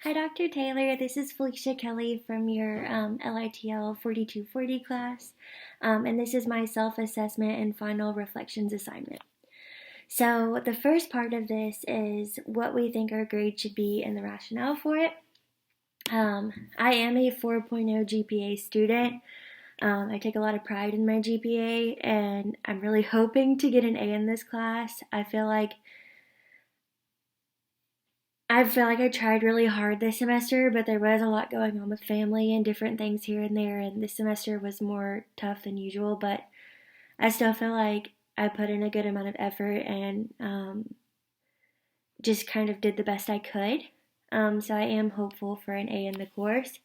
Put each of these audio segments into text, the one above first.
Hi, Dr. Taylor. This is Felicia Kelly from your LITL 4240 class, and this is my self-assessment and final reflections assignment. So the first part of this is what we think our grade should be and the rationale for it. I am a 4.0 GPA student. I take a lot of pride in my GPA, and I'm really hoping to get an A in this class. I feel like I tried really hard this semester, but there was a lot going on with family and different things here and there, and this semester was more tough than usual, but I still feel like I put in a good amount of effort and just kind of did the best I could. So I am hopeful for an A in the course.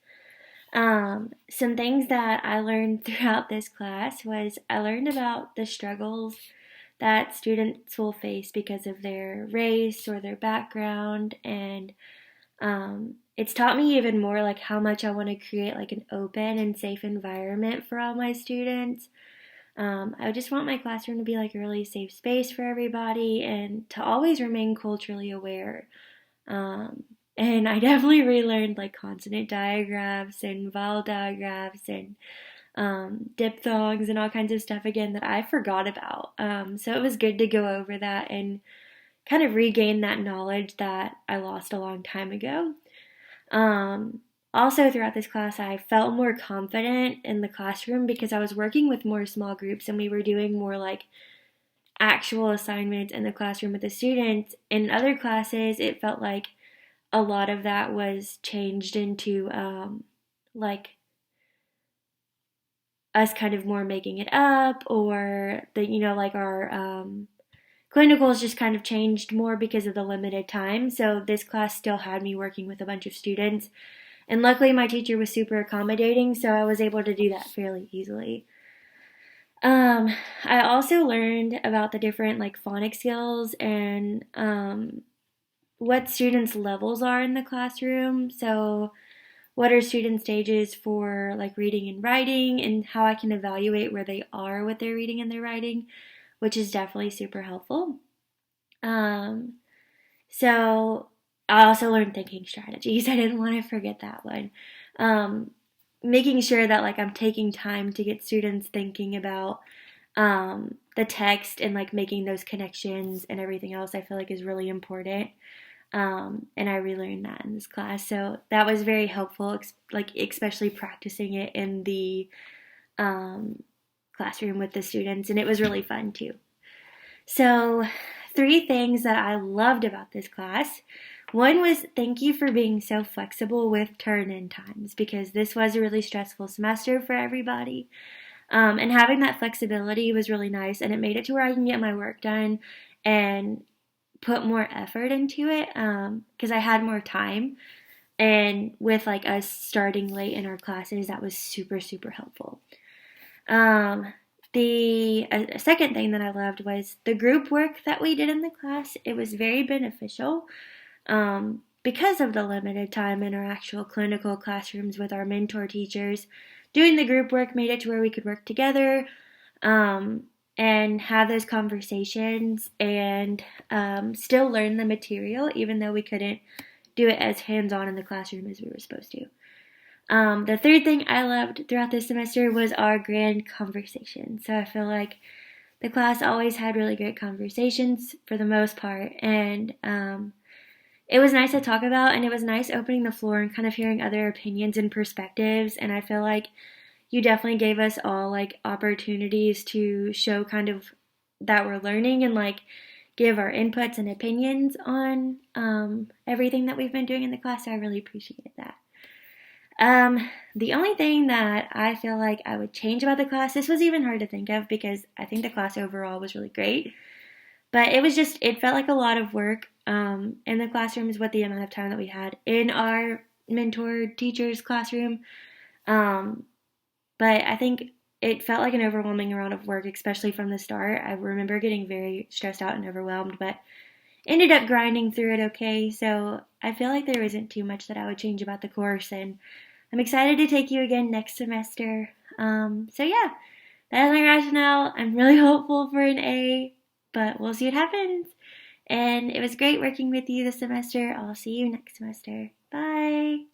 Some things that I learned throughout this class was I learned about the struggles that students will face because of their race or their background, and it's taught me even more like how much I want to create like an open and safe environment for all my students. I just want my classroom to be like a really safe space for everybody and to always remain culturally aware. And I definitely relearned like consonant diagrams and vowel diagrams and diphthongs and all kinds of stuff again that I forgot about. So it was good to go over that and kind of regain that knowledge that I lost a long time ago. Also, throughout this class, I felt more confident in the classroom because I was working with more small groups and we were doing more like actual assignments in the classroom with the students. In other classes, it felt like a lot of that was changed into like us kind of more making it up, or like our clinicals just kind of changed more because of the limited time. So this class still had me working with a bunch of students, and luckily my teacher was super accommodating, so I was able to do that fairly easily. I also learned about the different like phonics skills and what students' levels are in the classroom. So what are student stages for like reading and writing, and how I can evaluate where they are with their reading and their writing, which is definitely super helpful. Um, so I also learned thinking strategies. I didn't want to forget that one. Um, Making sure that like I'm taking time to get students thinking about the text and like making those connections and everything else I feel like is really important. And I relearned that in this class. So that was very helpful, like especially practicing it in the um, classroom with the students, and it was really fun too. So, three things that I loved about this class. One was thank you for being so flexible with turn-in times because this was a really stressful semester for everybody. And having that flexibility was really nice, and it made it to where I can get my work done and put more effort into it because I had more time. And with like us starting late in our classes, that was super, super helpful. The second thing that I loved was the group work that we did in the class. It was very beneficial because of the limited time in our actual clinical classrooms with our mentor teachers. Doing the group work made it to where we could work together and have those conversations and still learn the material, even though we couldn't do it as hands-on in the classroom as we were supposed to. The third thing I loved throughout this semester was our grand conversation. So I feel like the class always had really great conversations for the most part, and it was nice to talk about, and it was nice opening the floor and kind of hearing other opinions and perspectives, and I feel like you definitely gave us all like opportunities to show kind of that we're learning and like give our inputs and opinions on everything that we've been doing in the class. So I really appreciated that. The only thing that I feel like I would change about the class, this was even hard to think of because I think the class overall was really great, but it felt like a lot of work in the classrooms with the amount of time that we had in our mentor teacher's classroom. But I think it felt like an overwhelming amount of work, especially from the start. I remember getting very stressed out and overwhelmed, but ended up grinding through it okay. So I feel like there isn't too much that I would change about the course, and I'm excited to take you again next semester. So yeah, that is my rationale. I'm really hopeful for an A, but we'll see what happens. And it was great working with you this semester. I'll see you next semester. Bye.